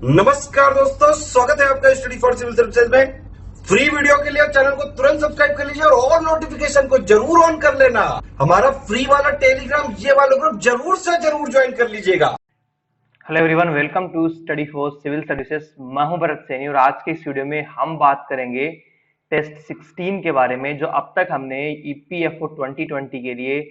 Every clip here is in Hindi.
नमस्कार दोस्तों, स्वागत है आपका स्टडी फॉर सिविल सर्विसेज में। फ्री वीडियो के लिए चैनल को तुरंत सब्सक्राइब कर लीजिए और नोटिफिकेशन को जरूर ऑन कर लेना। हमारा फ्री वाला टेलीग्राम ये वाला ग्रुप जरूर से जरूर ज्वाइन कर लीजिएगा। Hello everyone, welcome to study for civil services. मैं हूं भरत सैनी और आज के इस वीडियो में हम बात करेंगे टेस्ट 16 के बारे में। जो अब तक हमने ईपीएफओ 2020 के लिए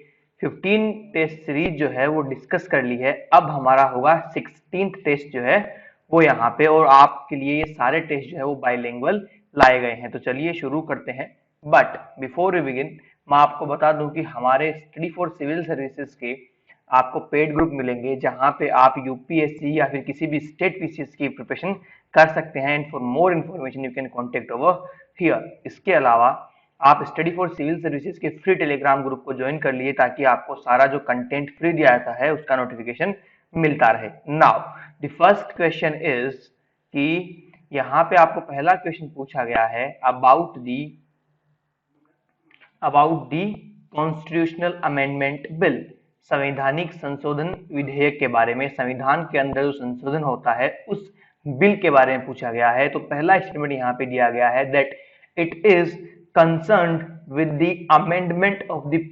15 टेस्ट सीरीज जो है वो डिस्कस कर ली है। अब हमारा होगा 16th टेस्ट जो है वो यहाँ पे, और आपके लिए ये सारे टेस्ट जो है वो बाइलिंगुअल लाए गए हैं। तो चलिए शुरू करते हैं। बट बिफोर वी बिगिन, मैं आपको बता दूं कि हमारे स्टडी फॉर सिविल सर्विसेज के आपको पेड ग्रुप मिलेंगे जहां पे आप यूपीएससी या फिर किसी भी स्टेट पीसीएस की प्रिपरेशन कर सकते हैं। And for more information you can contact over here. इसके अलावा आप स्टडी फॉर सिविल सर्विसेज के फ्री टेलीग्राम ग्रुप को ज्वाइन कर लिए ताकि आपको सारा जो कंटेंट फ्री दिया जाता है उसका नोटिफिकेशन मिलता रहे। Now the first question is कि यहाँ पे आपको पहला क्वेश्चन पूछा गया है about the constitutional amendment bill, संवैधानिक संशोधन विधेयक के बारे में। संविधान के अंदर जो संशोधन होता है उस बिल के बारे में पूछा गया है। तो पहला स्टेटमेंट यहाँ पे दिया गया है that it is concerned with the amendment of the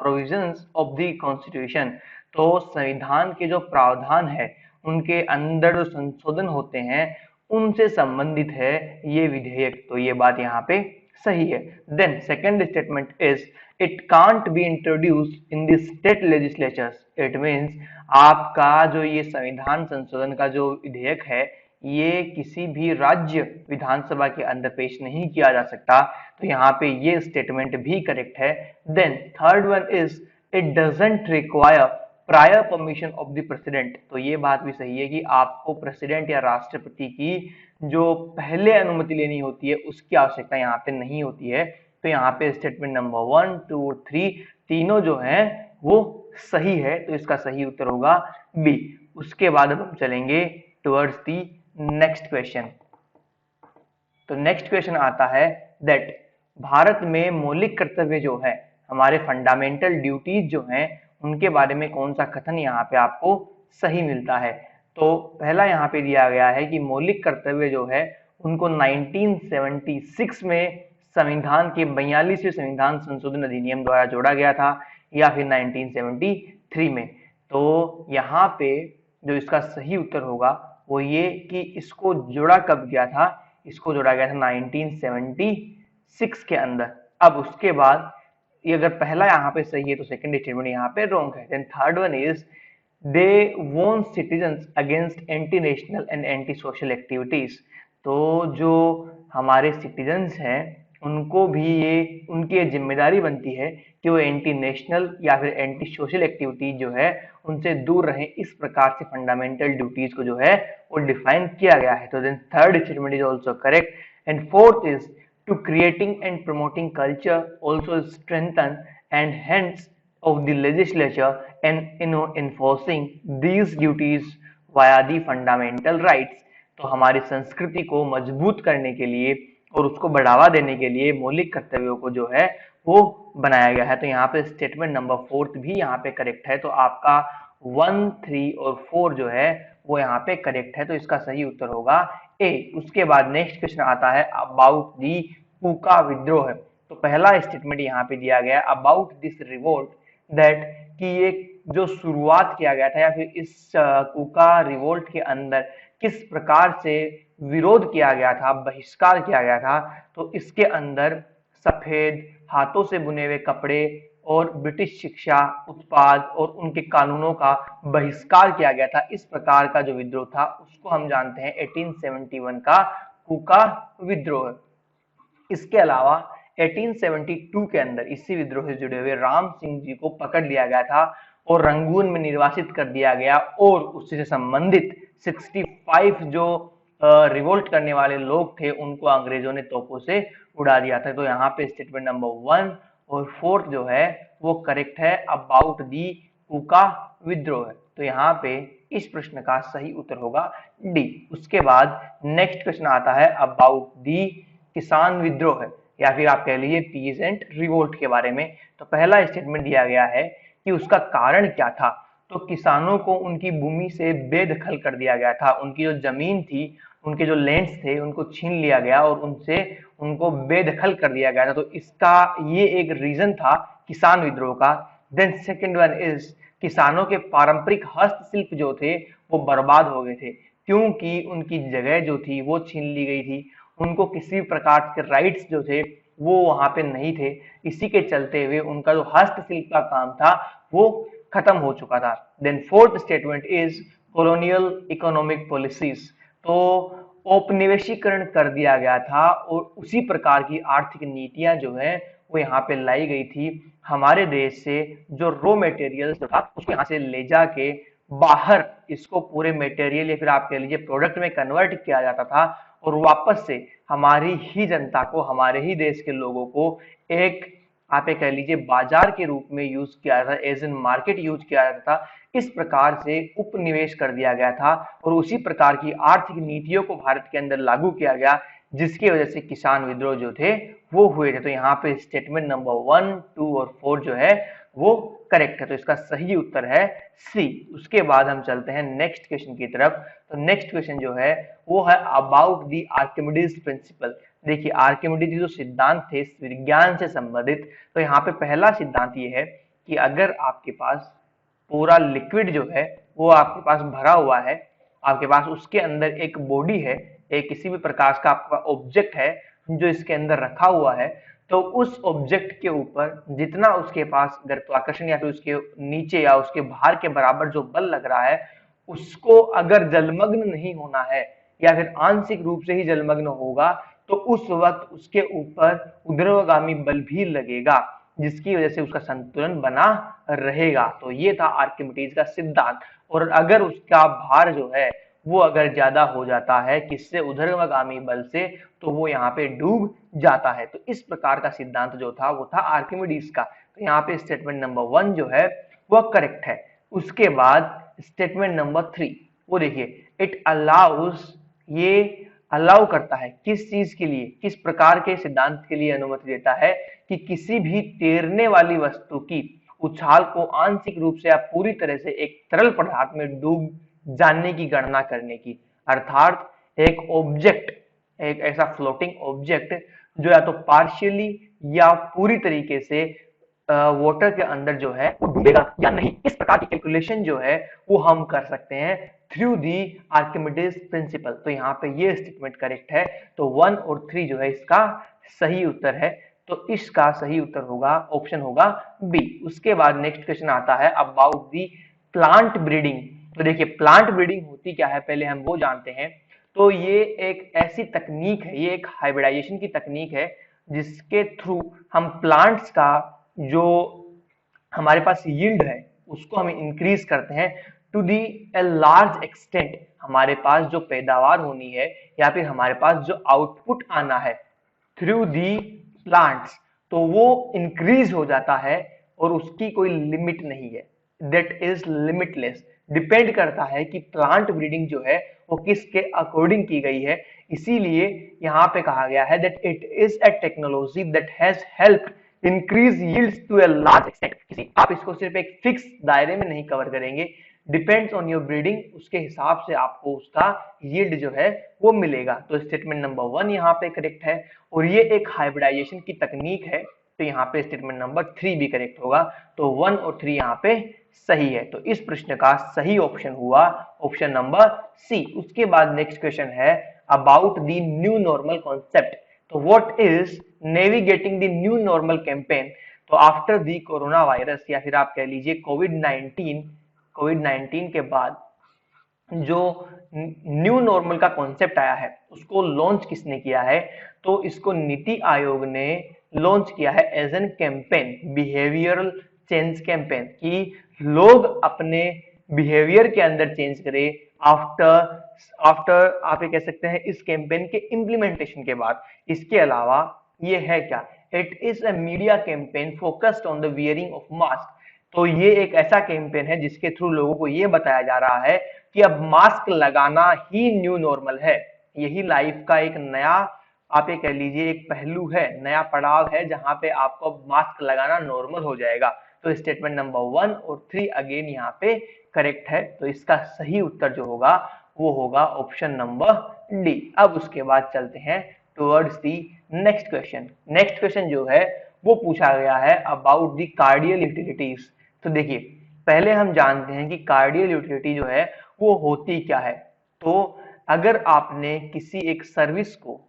provisions of the constitution. तो संविधान के जो प्रावधान है उनके अंदर जो संशोधन होते हैं उनसे संबंधित है ये विधेयक। तो ये बात यहाँ पे सही है। Then second statement is it can't be introduced in the state legislatures. It means आपका जो ये संविधान संशोधन का जो विधेयक है ये किसी भी राज्य विधानसभा के अंदर पेश नहीं किया जा सकता। तो यहाँ पे ये स्टेटमेंट भी करेक्ट है। Then third one is it doesn't require prior permission of the president. तो ये बात भी सही है कि आपको प्रेसिडेंट या राष्ट्रपति की जो पहले अनुमति लेनी होती है उसकी आवश्यकता यहाँ पे नहीं होती है। तो यहाँ पे स्टेटमेंट नंबर 1, 2 और 3 तीनों जो है वो सही है। तो इसका सही उत्तर होगा बी। उसके बाद अब हम चलेंगे टुवर्ड्स दी नेक्स्ट क्वेश्चन। तो नेक्स्ट क्वेश्चन आता है दैट भारत में मौलिक कर्तव्य जो है, हमारे फंडामेंटल ड्यूटीज जो हैं उनके बारे में कौन सा कथन यहाँ पे आपको सही मिलता है। तो पहला यहाँ पे दिया गया है कि मौलिक कर्तव्य जो है उनको 1976 में संविधान के 42वें संविधान संशोधन अधिनियम द्वारा जोड़ा गया था या फिर 1973 में। तो यहाँ पे जो इसका सही उत्तर होगा वो ये कि इसको जोड़ा कब गया था, इसको जोड़ा गया था 1976 के अंदर। अब उसके बाद ये अगर पहला यहाँ पे सही है तो सेकंड स्टेटमेंट यहाँ पे रॉन्ग है। Then third one is they warn citizens against anti national and anti social activities. तो जो हमारे सिटीजन्स हैं उनको भी ये उनकी जिम्मेदारी बनती है कि वो एंटी नेशनल या फिर एंटी सोशल एक्टिविटीज जो है उनसे दूर रहें। इस प्रकार से फंडामेंटल ड्यूटीज को जो है वो डिफाइन किया गया है। तो then third statement is also correct. And fourth is to creating and promoting culture also strengthen and hence of the legislature and enforcing these duties via the fundamental rights। तो हमारी संस्कृति को मजबूत करने के लिए और उसको बढ़ावा देने के लिए मौलिक कर्तव्यों को जो है वो बनाया गया है। तो यहाँ पे स्टेटमेंट नंबर 4 भी यहाँ पे करेक्ट है। तो आपका 1, 3 और 4 जो है वो यहाँ पे करेक्ट है। तो इसका सही उत्तर होगा ए। उसके बाद नेक्स्ट क्वेश्चन आता है अबाउट दी कूका विद्रोह। तो पहला स्टेटमेंट यहाँ पे दिया गया अबाउट दिस रिवोल्ट दैट कि ये जो शुरुआत किया गया था या फिर इस कूका रिवोल्ट के अंदर किस प्रकार से विरोध किया गया था, बहिष्कार किया गया था। तो इसके अंदर सफेद हाथों से बुने हुए कपड़े और ब्रिटिश शिक्षा उत्पाद और उनके कानूनों का बहिष्कार किया गया था। इस प्रकार का जो विद्रोह था उसको हम जानते हैं 1871 का कूका विद्रोह। इसके अलावा 1872 के अंदर इसी विद्रोह से जुड़े हुए राम सिंह जी को पकड़ लिया गया था और रंगून में निर्वासित कर दिया गया और उससे संबंधित 65 जो रिवोल्ट करने वाले लोग थे उनको अंग्रेजों ने तोपों से उड़ा दिया था। तो यहाँ पे स्टेटमेंट नंबर 1 और 4 जो है वो करेक्ट है अबाउट दी कूका विद्रोह। तो यहाँ पे इस प्रश्न का सही उत्तर होगा डी। उसके बाद नेक्स्ट क्वेश्चन आता है अबाउट दी किसान विद्रोह या फिर आप कह लीजिए पीसेंट रिवोल्ट के बारे में। तो पहला स्टेटमेंट दिया गया है कि उसका कारण क्या था। तो किसानों को उनकी भूमि से बेदखल कर दिया गया था। उनकी जो जमीन थी, उनके जो लैंड्स थे, उनको छीन लिया गया और उनसे उनको बेदखल कर दिया गया था। तो इसका ये एक रीजन था किसान विद्रोह का। देन सेकेंड वन इज, किसानों के पारंपरिक हस्तशिल्प जो थे वो बर्बाद हो गए थे, क्योंकि उनकी जगह जो थी वो छीन ली गई थी। उनको किसी प्रकार के राइट्स जो थे वो वहां पे नहीं थे। इसी के चलते हुए उनका जो हस्तशिल्प का काम था वो खत्म हो चुका था। Then fourth statement is colonial economic policies. तो औपनिवेशीकरण कर दिया गया था और उसी प्रकार की आर्थिक नीतियां जो है वो यहाँ पे लाई गई थी। हमारे देश से जो रॉ मटेरियल्स था उसको यहाँ से ले जाके बाहर इसको पूरे मटेरियल या फिर आप कह लीजिए प्रोडक्ट में कन्वर्ट किया जाता था और वापस से हमारी ही जनता को, हमारे ही देश के लोगों को एक आप ये कह लीजिए बाजार के रूप में यूज किया जाता था, एज इन मार्केट यूज किया जाता था। इस प्रकार से उपनिवेश कर दिया गया था और उसी प्रकार की आर्थिक नीतियों को भारत के अंदर लागू किया गया, जिसकी वजह से किसान विद्रोह जो थे वो हुए थे। तो यहाँ पे स्टेटमेंट नंबर 1, 2 और 4 जो है वो करेक्ट है। तो इसका सही उत्तर है सी। उसके बाद हम चलते हैं नेक्स्ट क्वेश्चन की तरफ। तो नेक्स्ट क्वेश्चन जो है वो है अबाउट द आर्किमिडीज प्रिंसिपल। देखिए आर्किमिडीज जो सिद्धांत थे विज्ञान से संबंधित, तो यहाँ पे पहला सिद्धांत ये है कि अगर आपके पास पूरा लिक्विड जो है वो आपके पास भरा हुआ है, आपके पास उसके अंदर एक बॉडी है, एक किसी भी प्रकार का आपका ऑब्जेक्ट है जो इसके अंदर रखा हुआ है, तो उस ऑब्जेक्ट के ऊपर जितना उसके पास गुरुत्वाकर्षण या फिर उसके नीचे या उसके भार के बराबर जो बल लग रहा है, उसको अगर जलमग्न नहीं होना है या फिर आंशिक रूप से ही जलमग्न होगा, तो उस वक्त उसके ऊपर ऊर्ध्वगामी बल भी लगेगा, जिसकी वजह से उसका संतुलन बना रहेगा। तो ये था आर्किमिडीज का सिद्धांत। और अगर उसका भार जो है वो अगर ज्यादा हो जाता है किससे, ऊर्ध्वगामी बल से, तो वो यहाँ पे डूब जाता है। तो इस प्रकार का सिद्धांत जो था वो था आर्किमिडीज का। तो यहाँ पे स्टेटमेंट नंबर 1 जो है वह करेक्ट है। उसके बाद स्टेटमेंट नंबर 3 वो देखिए, इट अलाउज, ये अलाउ करता है किस चीज के लिए, किस प्रकार के सिद्धांत के लिए अनुमति देता है कि किसी भी तैरने वाली वस्तु की उछाल को आंशिक रूप से या पूरी तरह से एक तरल पदार्थ में डूब जाने की गणना करने की। अर्थात एक ऑब्जेक्ट, एक ऐसा फ्लोटिंग ऑब्जेक्ट जो या तो पार्शियली या पूरी तरीके से वाटर के अंदर जो है वो डूबेगा या नहीं, इस प्रकार की कैलकुलेशन जो है वो हम कर सकते हैं थ्रू दी आर्किमिडीज प्रिंसिपल। तो यहाँ पे ये स्टेटमेंट करेक्ट है। तो 1 और 3 जो है इसका सही उत्तर है। तो इसका सही उत्तर होगा, ऑप्शन होगा बी। उसके बाद नेक्स्ट क्वेश्चन आता है अबाउट दी प्लांट ब्रीडिंग। तो देखिए प्लांट ब्रीडिंग होती क्या है पहले हम वो जानते हैं। तो ये एक ऐसी तकनीक है, ये एक हाइब्रिडाइजेशन की तकनीक है जिसके थ्रू हम प्लांट्स का जो हमारे पास यील्ड है उसको हम इंक्रीज करते हैं to the a large extent. हमारे पास जो पैदावार होनी है या फिर हमारे पास जो आउटपुट आना है थ्रू दी प्लांट्स, तो वो इंक्रीज हो जाता है और उसकी कोई लिमिट नहीं है, दैट इज लिमिटलेस। डिपेंड करता है कि प्लांट ब्रीडिंग जो है वो किसके अकॉर्डिंग की गई है। इसीलिए यहाँ पे कहा गया है that it is a technology that has helped increase yields to a large extent. आप इसको सिर्फ एक फिक्स दायरे में नहीं कवर करेंगे, डिपेंड्स ऑन योर ब्रीडिंग, उसके हिसाब से आपको उसका यील्ड जो है वो मिलेगा। तो स्टेटमेंट नंबर 1 यहाँ पे करेक्ट है और ये एक हाइब्रिडाइजेशन की तकनीक है। तो यहाँ पे स्टेटमेंट नंबर 3 भी करेक्ट होगा। तो 1 और 3 यहाँ पे सही है। तो इस प्रश्न का सही ऑप्शन हुआ ऑप्शन नंबर सी। उसके बाद नेक्स्ट क्वेश्चन है about the new normal concept. तो what is navigating the new normal campaign. तो आफ्टर द कोरोना वायरस या फिर आप कह लीजिए कोविड 19 के बाद जो न्यू नॉर्मल का कॉन्सेप्ट आया है उसको लॉन्च किसने किया है। तो इसको नीति आयोग ने लॉन्च किया है as an campaign, behavioural change campaign, कि लोग अपने बिहेवियर के अंदर चेंज करें आफ्टर आप ये कह सकते हैं इस कैंपेन के इंप्लीमेंटेशन के बाद। इसके अलावा ये है क्या, it is a media campaign focused on the wearing of mask. तो ये एक ऐसा कैंपेन है जिसके थ्रू लोगों को ये बताया जा रहा है कि अब मास्क लगाना ही न्यू नॉर्मल है। यही लाइफ का एक नया आप ये कह लीजिए एक पहलू है, नया पड़ाव है जहां पे आपको मास्क लगाना नॉर्मल हो जाएगा। तो स्टेटमेंट नंबर 1 और 3 अगेन यहाँ पे करेक्ट है। तो इसका सही उत्तर जो होगा वो होगा ऑप्शन नंबर डी। अब उसके बाद चलते हैं towards the next question. Next question जो है वो पूछा गया है अबाउट दी कार्डियल यूटिलिटीज। तो देखिए पहले हम जानते हैं कि कार्डियल यूटिलिटी जो है वो होती क्या है। तो अगर आपने किसी एक सर्विस को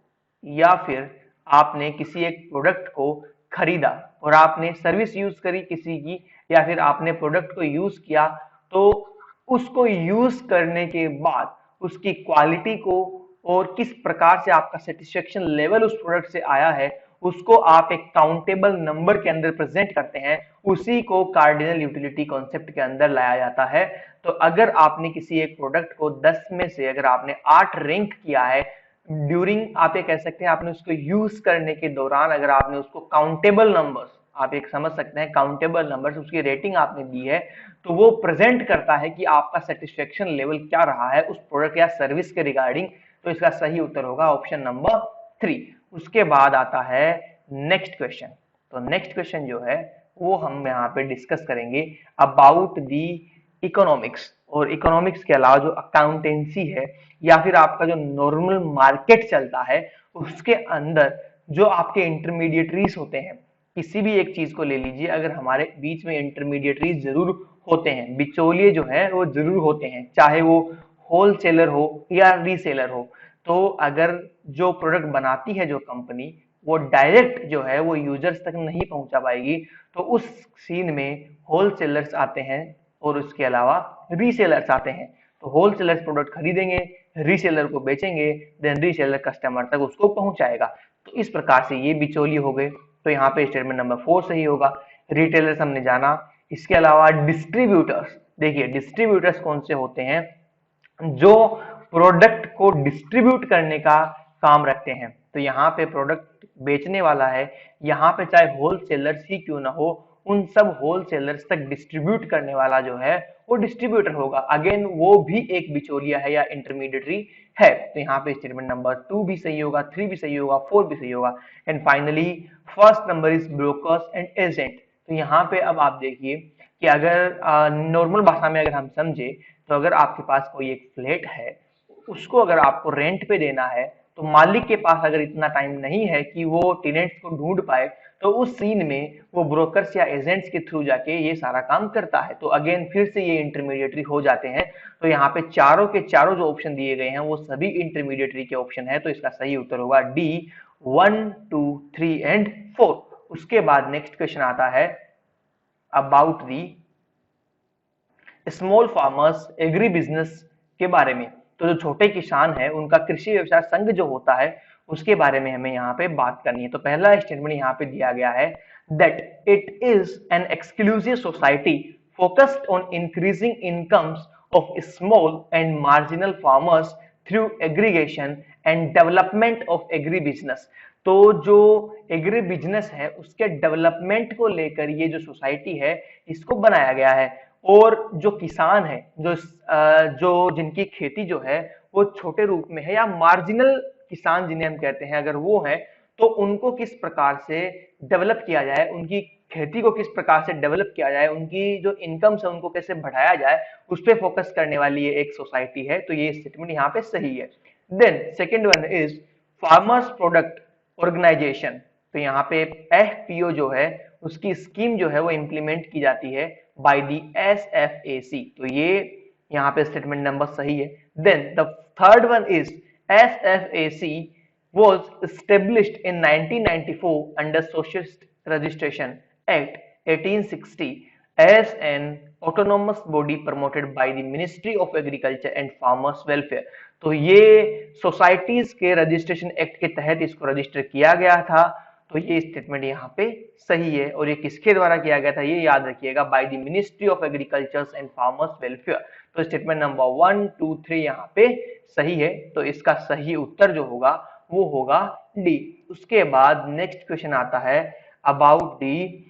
या फिर आपने किसी एक प्रोडक्ट को खरीदा और आपने सर्विस यूज करी किसी की, या फिर आपने प्रोडक्ट को यूज किया, तो उसको यूज करने के बाद उसकी क्वालिटी को और किस प्रकार से आपका सेटिस्फेक्शन लेवल उस प्रोडक्ट से आया है उसको आप एक काउंटेबल नंबर के अंदर प्रेजेंट करते हैं, उसी को कार्डिनल यूटिलिटी कॉन्सेप्ट के अंदर लाया जाता है। तो अगर आपने किसी एक प्रोडक्ट को 10 में से अगर आपने 8 रैंक किया है ड्यूरिंग, आप ये कह सकते हैं आपने उसको यूज करने के दौरान अगर आपने उसको काउंटेबल नंबर्स, आप एक समझ सकते हैं काउंटेबल नंबर्स, उसकी रेटिंग आपने दी है, तो वो प्रेजेंट करता है कि आपका सेटिस्फेक्शन लेवल क्या रहा है उस प्रोडक्ट या सर्विस के रिगार्डिंग। तो इसका सही उत्तर होगा ऑप्शन नंबर 3। उसके बाद आता है नेक्स्ट क्वेश्चन। तो नेक्स्ट क्वेश्चन जो है वो हम यहाँ पे डिस्कस करेंगे अबाउट दी इकोनॉमिक्स। और इकोनॉमिक्स के अलावा जो अकाउंटेंसी है या फिर आपका जो नॉर्मल मार्केट चलता है उसके अंदर जो आपके इंटरमीडिएटरीज होते हैं, किसी भी एक चीज को ले लीजिए, अगर हमारे बीच में इंटरमीडिएटरीज जरूर होते हैं, बिचौलिए जो है वो जरूर होते हैं, चाहे वो होलसेलर हो या रीसेलर हो। तो अगर जो प्रोडक्ट बनाती है जो कंपनी वो डायरेक्ट जो है वो यूजर्स तक नहीं पहुंचा पाएगी, तो उस सीन में होलसेलर्स आते हैं और उसके अलावा रीसेलर्स आते हैं। तो होलसेलर्स प्रोडक्ट खरीदेंगे, रीसेलर को बेचेंगे, देन रीसेलर कस्टमर तक उसको पहुंचाएगा। तो इस प्रकार से ये बिचौलिए हो गए। तो यहाँ पे स्टेटमेंट नंबर 4 सही होगा। रिटेलर्स हमने जाना। इसके अलावा डिस्ट्रीब्यूटर्स, देखिए डिस्ट्रीब्यूटर्स कौन से होते हैं, जो प्रोडक्ट को डिस्ट्रीब्यूट करने का काम रखते हैं। तो यहाँ पे प्रोडक्ट बेचने वाला है, यहाँ पे चाहे होलसेलर्स ही क्यों ना हो, उन सब होलसेलर्स तक डिस्ट्रीब्यूट करने वाला जो है वो डिस्ट्रीब्यूटर होगा। अगेन वो भी एक बिचौलिया है या इंटरमीडिएटरी है। तो यहाँ पे स्टेटमेंट नंबर 2 भी सही होगा, 3 भी सही होगा, 4 भी सही होगा। And finally first number is brokers and agent. तो यहाँ पे अब आप देखिए कि अगर नॉर्मल भाषा में अगर हम समझे, तो अगर आपके पास कोई एक फ्लैट है, उसको अगर आपको रेंट पे देना है, तो मालिक के पास अगर इतना टाइम नहीं है कि वो टेनेंट्स को ढूंढ पाए, तो उस सीन में वो ब्रोकर्स या एजेंट्स के थ्रू जाके ये सारा काम करता है। तो अगेन फिर से ये इंटरमीडिएटरी हो जाते हैं। तो यहाँ पे चारों के चारों जो ऑप्शन दिए गए हैं वो सभी इंटरमीडिएटरी के ऑप्शन है। तो इसका सही उत्तर होगा डी 1, 2, 3 एंड 4। उसके बाद नेक्स्ट क्वेश्चन आता है about the small farmers agri business के बारे में। तो जो छोटे किसान है उनका कृषि व्यवसाय संघ जो होता है उसके बारे में हमें यहाँ पे बात करनी है। तो पहला स्टेटमेंट यहाँ पे दिया गया है that it is an exclusive society focused on increasing incomes of small and marginal farmers through aggregation and development of agri business. तो जो एग्री बिजनेस है उसके डेवलपमेंट को लेकर ये जो सोसाइटी है इसको बनाया गया है। और जो किसान है, जो जिनकी खेती जो है वो छोटे रूप में है या मार्जिनल किसान जिन्हें हम कहते हैं, अगर वो है तो उनको किस प्रकार से डेवलप किया जाए, उनकी खेती को किस प्रकार से डेवलप किया जाए, उनकी जो इनकम है उनको कैसे बढ़ाया जाए, उस पर फोकस करने वाली ये एक सोसाइटी है। तो ये स्टेटमेंट यहाँ पे सही है। Then second one is farmers product organisation. तो यहाँ पे एफपीओ जो है उसकी स्कीम जो है वो इंप्लीमेंट की जाती है बाय दी एसएफएसी। तो ये यहाँ पे स्टेटमेंट नंबर सही है। Then the third one is SFAC was established in 1994 under Socialist Registration Act 1860 as an autonomous body promoted by the Ministry of Agriculture and Farmers Welfare। तो ये सोसाइटीज के रजिस्ट्रेशन एक्ट के तहत इसको रजिस्टर किया गया था। तो ये स्टेटमेंट यहाँ पे सही है। और ये किसके द्वारा किया गया था ये याद रखिएगा, by the ministry of agriculture and farmers welfare. तो स्टेटमेंट नंबर 1, 2, 3 यहाँ पे सही है। तो इसका सही उत्तर जो होगा वो होगा डी। उसके बाद नेक्स्ट क्वेश्चन आता है about the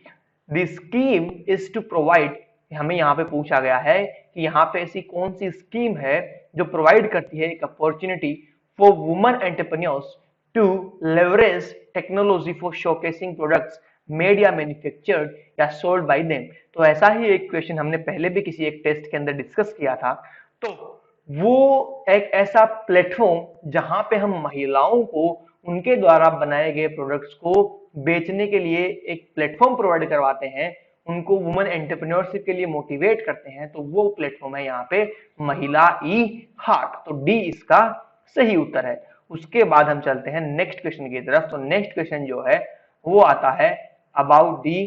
scheme is to provide. हमें यहाँ पे पूछा गया है कि यहाँ पे ऐसी कौन सी स्कीम है जो प्रोवाइड करती है एक opportunity for women entrepreneurs to leverage technology for showcasing products made या मैन्युफैक्चर्ड या सोल्ड बाय देम। तो ऐसा ही एक क्वेश्चन हमने पहले भी किसी एक टेस्ट के अंदर डिस्कस किया था। तो वो एक ऐसा प्लेटफॉर्म जहां पे हम महिलाओं को उनके द्वारा बनाए गए प्रोडक्ट्स को बेचने के लिए एक प्लेटफॉर्म प्रोवाइड करवाते हैं, उनको वुमेन एंटरप्रेन्योरशिप के लिए मोटिवेट करते हैं, तो वो प्लेटफॉर्म है यहाँ पे महिला ई हार्ट। तो डी इसका सही उत्तर है। उसके बाद हम चलते हैं नेक्स्ट क्वेश्चन की तरफ। तो नेक्स्ट क्वेश्चन जो है वो आता है अबाउट दी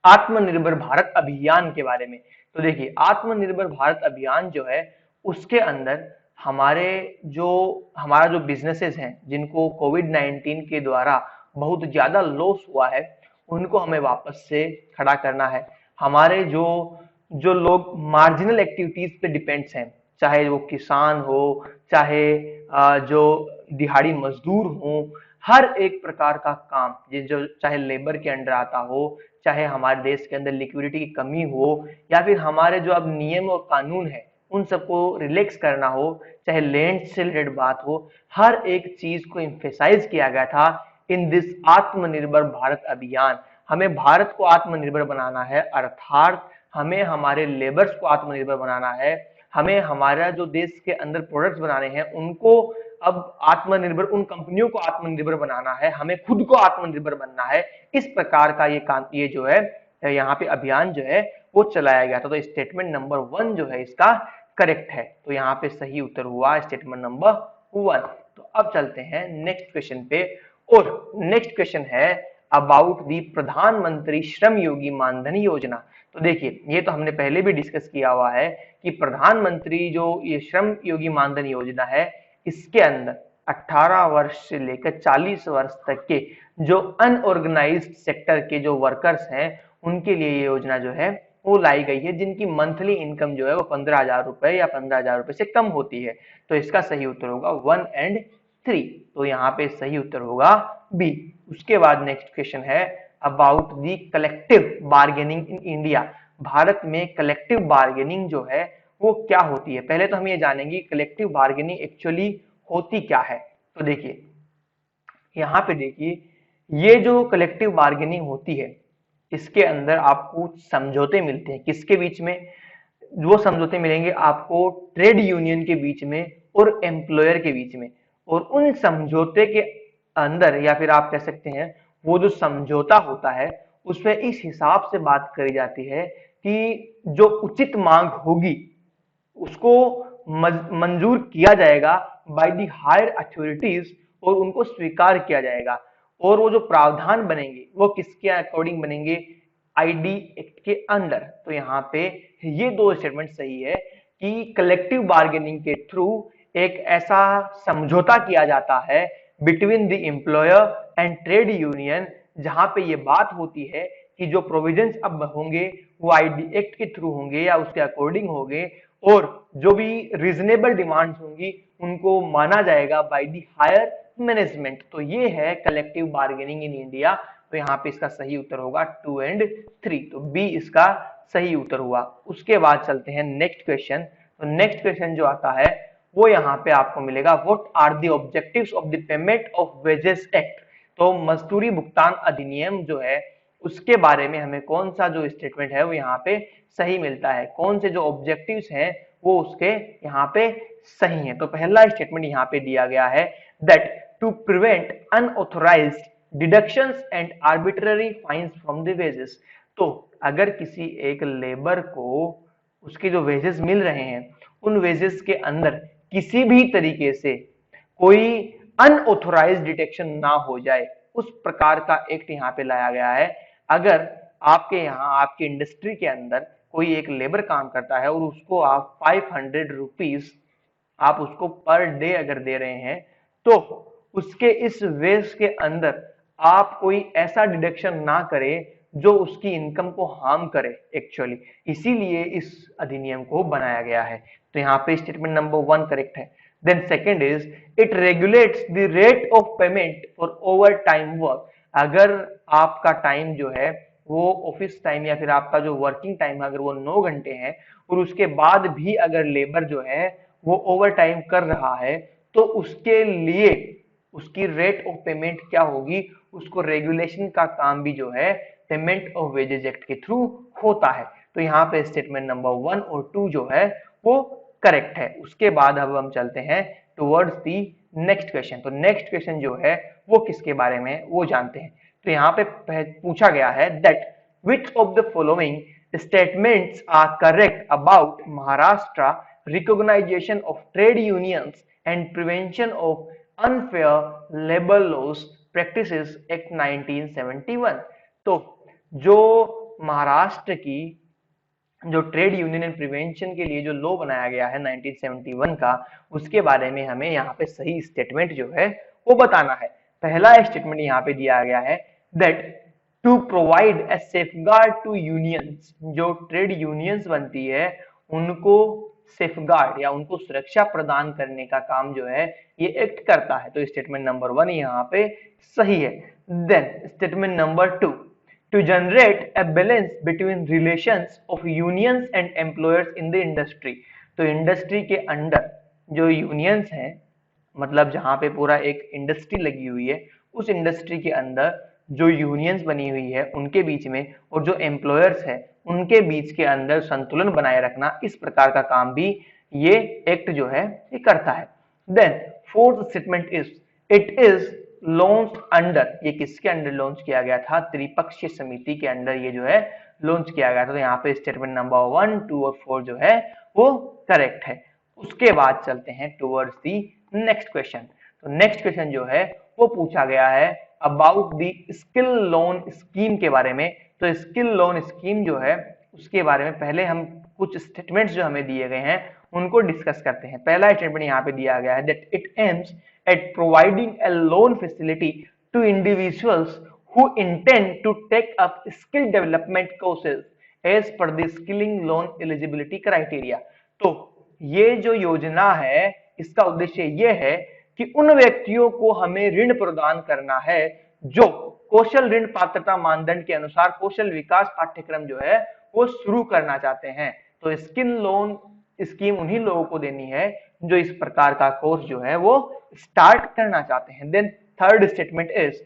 आत्मनिर्भर भारत अभियान के बारे में। तो देखिए आत्मनिर्भर भारत अभियान जो है उसके अंदर हमारा जो बिजनेसेस हैं जिनको कोविड-19 के द्वारा बहुत ज्यादा लॉस हुआ है, उनको हमें वापस से खड़ा करना है। हमारे जो जो लोग मार्जिनल एक्टिविटीज पे डिपेंड्स हैं, चाहे वो किसान हो, चाहे जो दिहाड़ी मजदूर हो, हर एक प्रकार का काम जो चाहे लेबर के अंडर आता हो, चाहे हमारे देश के अंदर लिक्विडिटी की कमी हो, या फिर हमारे जो अब नियम और कानून है उन सबको रिलैक्स करना हो, चाहे लैंड से रिलेटेड बात हो, हर एक चीज को एम्फेसाइज किया गया था इन दिस आत्मनिर्भर भारत अभियान। हमें भारत को आत्मनिर्भर बनाना है, अर्थात हमें हमारे लेबर्स को आत्मनिर्भर बनाना है, हमें हमारा जो देश के अंदर प्रोडक्ट्स बनाने हैं उनको अब आत्मनिर्भर, उन कंपनियों को आत्मनिर्भर बनाना है, हमें खुद को आत्मनिर्भर बनना है। इस प्रकार का ये जो है यहाँ पे अभियान जो है वो चलाया गया था। तो स्टेटमेंट नंबर 1 जो है इसका करेक्ट है। तो यहाँ पे सही उत्तर हुआ स्टेटमेंट नंबर 1। तो अब चलते हैं नेक्स्ट क्वेश्चन पे, और नेक्स्ट क्वेश्चन है अबाउट दी प्रधानमंत्री श्रम योगी मानधन योजना। तो देखिए ये तो हमने पहले भी डिस्कस किया हुआ है कि प्रधानमंत्री जो ये श्रम योगी मानधन योजना है, इसके अंदर 18 वर्ष से लेकर 40 वर्ष तक के जो अनऑर्गेनाइज्ड सेक्टर के जो वर्कर्स हैं उनके लिए ये योजना जो है वो लाई गई है, जिनकी मंथली इनकम जो है वो 15,000 रुपए या 15,000 रुपए से कम होती है। तो इसका सही उत्तर होगा 1 एंड 3। तो यहाँ पे सही उत्तर होगा बी। उसके बाद नेक्स्ट क्वेश्चन है about the collective bargaining in India. Bharat में कलेक्टिव बार्गेनिंग जो है वो क्या होती है। पहले तो हम ये जानेंगे कलेक्टिव बार्गेनिंग एक्चुअली होती क्या है। तो देखिए यहाँ पे देखिए ये जो कलेक्टिव बार्गेनिंग होती है इसके अंदर आपको समझौते मिलते हैं। किसके बीच में? वो समझौते मिलेंगे आपको ट्रेड यूनियन के बीच में और एम्प्लॉयर के बीच में। और उन समझौते के अंदर, या फिर आप कह सकते हैं वो जो समझौता होता है उसमें इस हिसाब से बात करी जाती है कि जो उचित मांग होगी उसको मंजूर किया जाएगा बाय दी हायर अथॉरिटीज और उनको स्वीकार किया जाएगा। और वो जो प्रावधान बनेंगे वो किसके अकॉर्डिंग बनेंगे? आईडी एक्ट के अंडर। तो यहाँ पे ये दो स्टेटमेंट सही है कि कलेक्टिव बार्गेनिंग के थ्रू एक ऐसा समझौता किया जाता है between the employer and trade union, जहां पे ये बात होती है कि जो प्रोविजंस अब होंगे वो आईडी एक्ट के थ्रू होंगे या उसके अकॉर्डिंग होंगे, और जो भी रीजनेबल डिमांड्स होंगी उनको माना जाएगा बाय द हायर मैनेजमेंट। तो ये है कलेक्टिव बार्गेनिंग इन इंडिया। तो यहाँ पे इसका सही उत्तर होगा 2 एंड 3। तो बी इसका सही उत्तर हुआ। उसके बाद चलते हैं नेक्स्ट क्वेश्चन। तो नेक्स्ट क्वेश्चन जो आता है वो यहाँ पे आपको मिलेगा what are the objectives of the payment of wages act. तो मजदूरी भुगतान अधिनियम जो है उसके बारे में हमें कौन सा जो स्टेटमेंट है वो यहाँ पे सही मिलता है, कौन से जो ऑब्जेक्टिव्स हैं वो उसके यहाँ पे सही है। तो पहला स्टेटमेंट यहाँ पे दिया गया है that to prevent unauthorised deductions and arbitrary fines from the wages. तो अगर किसी एक लेबर को उसके जो वेजेस मिल रहे हैं उन वेजेस के अंदर किसी भी तरीके से कोई अनऑथराइज्ड डिटेक्शन ना हो जाए, उस प्रकार का एक्ट यहाँ पे लाया गया है। अगर आपके यहाँ आपकी इंडस्ट्री के अंदर कोई एक लेबर काम करता है और उसको आप 500 रुपीज आप उसको पर डे अगर दे रहे हैं, तो उसके इस वेज के अंदर आप कोई ऐसा डिडक्शन ना करें जो उसकी इनकम को हार्म करे एक्चुअली। इसीलिए इस अधिनियम को बनाया गया है। तो यहाँ पे स्टेटमेंट नंबर 1 करेक्ट है। Then second is it regulates the rate of payment for over time work. अगर आपका टाइम जो है वो ऑफिस टाइम या फिर आपका जो वर्किंग टाइम है अगर वो 9 घंटे है और उसके बाद भी अगर लेबर जो है वो ओवर टाइम कर रहा है, तो उसके लिए उसकी रेट ऑफ पेमेंट क्या होगी, उसको रेगुलेशन का काम भी जो है पेमेंट ऑफ वेजेस एक्ट के थ्रू होता है। तो यहाँ पे स्टेटमेंट नंबर 1 और 2 जो है वो करेक्ट है। उसके बाद अब हम चलते हैं टुवर्ड्स दी नेक्स्ट क्वेश्चन। तो नेक्स्ट क्वेश्चन जो है वो किसके बारे में है वो जानते हैं। तो यहाँ पे पूछा गया है that which of the following statements are correct about Maharashtra recognition of trade unions and prevention of unfair labor laws practices act 1971। तो जो महाराष्ट्र की जो ट्रेड यूनियन एंड प्रिवेंशन के लिए जो लॉ बनाया गया है 1971 का, उसके बारे में हमें यहाँ पे सही स्टेटमेंट जो है वो बताना है। पहला स्टेटमेंट यहाँ पे दिया गया है that to provide a safeguard to unions, जो ट्रेड यूनियंस बनती है उनको सेफगार्ड या उनको सुरक्षा प्रदान करने का काम जो है ये एक्ट करता है। तो स्टेटमेंट नंबर 1 यहाँ पे सही है। Then statement number 2, to generate a balance between relations of unions and employers in the industry। तो इंडस्ट्री के अंदर जो यूनियंस हैं, मतलब जहां पे पूरा एक इंडस्ट्री लगी हुई है, उस इंडस्ट्री के अंदर जो यूनियंस बनी हुई है उनके बीच में और जो एम्प्लॉयर्स है उनके बीच के अंदर संतुलन बनाए रखना, इस प्रकार का काम भी ये एक्ट जो है ये करता है। Then fourth statement is it is launch under, ये किसके अंडर लॉन्च किया गया था, त्रिपक्षीय समिति के अंदर ये जो है लॉन्च किया गया था। तो यहाँ पे स्टेटमेंट नंबर 1, 2 और 4 जो है वो करेक्ट है। उसके बाद चलते हैं टुवर्ड्स दी नेक्स्ट क्वेश्चन। तो नेक्स्ट क्वेश्चन जो है वो पूछा गया है about the skill loan scheme के बारे में। तो स्किल लोन स्कीम जो है उसके बारे में पहले हम कुछ स्टेटमेंट्स जो हमें दिए गए हैं उनको डिस्कस करते हैं। पहला स्टेटमेंट यहाँ पे दिया गया है that it aims at providing a loan facility to individuals who intend to take up skill development courses as per the skilling loan eligibility criteria। तो ये जो योजना है इसका उद्देश्य ये है कि उन व्यक्तियों को हमें ऋण प्रदान करना है जो कौशल ऋण पात्रता मानदंड के अनुसार कौशल विकास पाठ्यक्रम जो है वो शुरू करना चाहते हैं। तो स्किल लोन स्कीम उन्हीं लोगों को देनी है जो इस प्रकार का कोर्स जो है वो स्टार्ट करना चाहते हैं। Then third statement is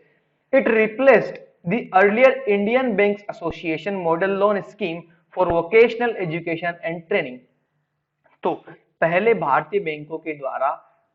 it replaced the earlier Indian banks association model loan scheme for vocational education and training. तो पहले भारतीय बैंकों के द्वारा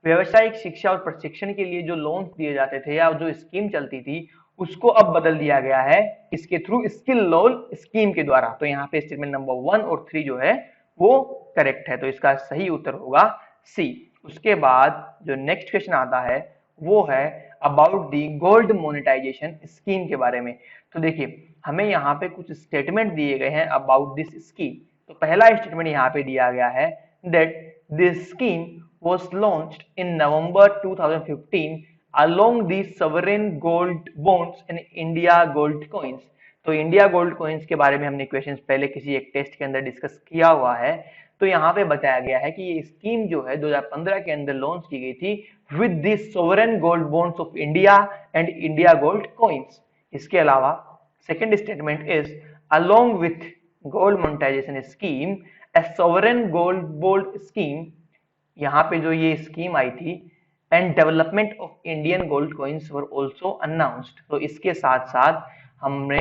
व्यवसायिक शिक्षा और प्रशिक्षण के लिए जो लोन दिए जाते थे या जो स्कीम चलती थी उसको अब बदल दिया गया है इसके थ्रू स्किल लोन स्कीम के द्वारा। तो यहाँ पे स्टेटमेंट नंबर 1 और 3 जो है वो करेक्ट है। तो इसका सही उत्तर होगा सी। उसके बाद जो नेक्स्ट क्वेश्चन आता है वो है about the gold monetisation scheme के बारे में। तो देखिए हमें यहाँ पे कुछ स्टेटमेंट दिए गए हैं अबाउट दिस स्कीम। तो पहला स्टेटमेंट यहाँ पे दिया गया है that this scheme was launched in November 2015 along the sovereign gold bonds and India gold coins। तो इंडिया गोल्ड कॉइन्स के बारे में हमने क्वेश्चंस पहले किसी एक टेस्ट के अंदर डिस्कस किया हुआ है। तो यहाँ पे बताया गया है कि ये स्कीम जो है 2015 के अंदर लॉन्च की गई थी with the sovereign gold bonds of India and India gold coins. इसके अलावा second statement is along with gold monetisation scheme a sovereign gold bond scheme, यहाँ पे जो ये स्कीम आई थी and development of Indian gold coins were also announced. तो इसके साथ साथ हमने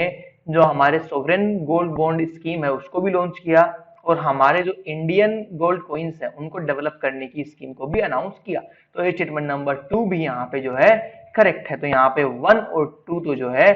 जो हमारे सोवरेन गोल्ड बॉन्ड स्कीम है उसको भी लॉन्च किया और हमारे जो इंडियन गोल्ड कॉइन्स है उनको डेवलप करने की स्कीम को भी अनाउंस किया। तो ये स्टेटमेंट नंबर 2 भी यहाँ पे जो है करेक्ट है। तो यहाँ पे 1 और 2 तो जो है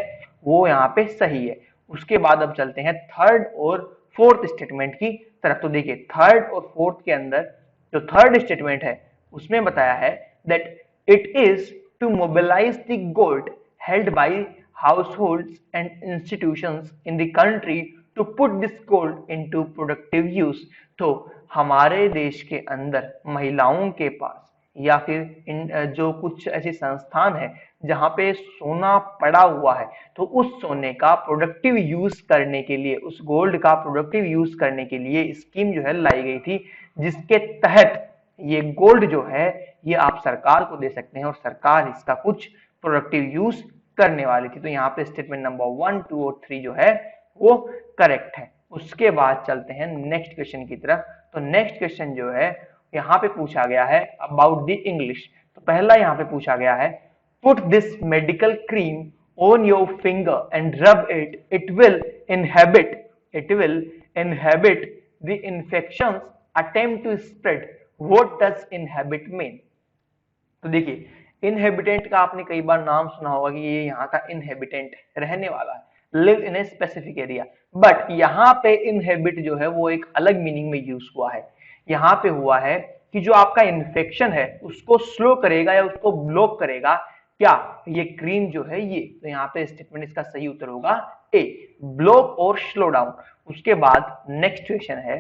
वो यहाँ पे सही है। उसके बाद अब चलते हैं थर्ड और फोर्थ स्टेटमेंट की तरफ। तो देखिए थर्ड और फोर्थ के अंदर जो थर्ड स्टेटमेंट है उसमें बताया है that it is to mobilise the gold held by households and institutions in the country to put this gold into productive use। तो हमारे देश के अंदर महिलाओं के पास या फिर जो कुछ ऐसे संस्थान है जहां पे सोना पड़ा हुआ है तो उस सोने का प्रोडक्टिव यूज करने के लिए, उस गोल्ड का प्रोडक्टिव यूज करने के लिए स्कीम जो है लाई गई थी जिसके तहत ये गोल्ड जो है ये आप सरकार को दे सकते हैं और सरकार इसका कुछ प्रोडक्टिव यूज करने वाली थी। तो यहाँ पे स्टेटमेंट नंबर 1, 2 और 3 जो है वो करेक्ट है। उसके बाद चलते हैं नेक्स्ट क्वेश्चन की तरफ। तो नेक्स्ट क्वेश्चन जो है यहाँ पे पूछा गया है अबाउट द इंग्लिश। तो पहला यहाँ पे पूछा गया है put this medical cream on your finger and rub it, it will inhibit the infections attempt to spread. What does inhibit mean? तो देखिए इनहेबिटेंट का आपने कई बार नाम सुना होगा कि ये यहाँ का इनहेबिटेंट रहने वाला है, live in a specific area, but यहाँ पे इनहेबिट जो है वो एक अलग मीनिंग में यूज हुआ है। यहाँ पे हुआ है कि जो आपका इन्फेक्शन है उसको स्लो करेगा या उसको ब्लॉक करेगा, क्या ये क्रीम जो है ये, तो यहाँ पे स्टेटमेंट इसका सही उत्तर होगा ए, ब्लॉक और स्लो डाउन। उसके बाद नेक्स्ट क्वेश्चन है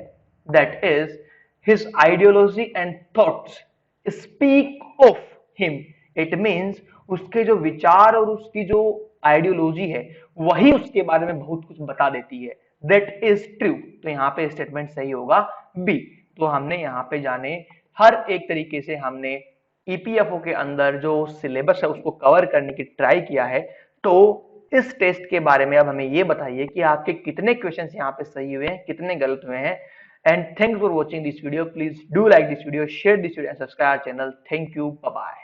that is his ideology and thoughts speak of him. It means उसके जो विचार और उसकी जो आइडियोलॉजी है वही उसके बारे में बहुत कुछ बता देती है। दैट इज ट्रू, तो यहाँ पे स्टेटमेंट सही होगा बी। तो हमने यहाँ पे जाने हर एक तरीके से हमने ईपीएफओ के अंदर जो सिलेबस है उसको कवर करने की ट्राई किया है। तो इस टेस्ट के बारे में अब हमें ये बताइए कि आपके कितने क्वेश्चंस यहाँ पे सही हुए हैं, कितने गलत हुए हैं। And thanks for watching this video. Please do like this video, share this video and subscribe our channel. Thank you. Bye bye.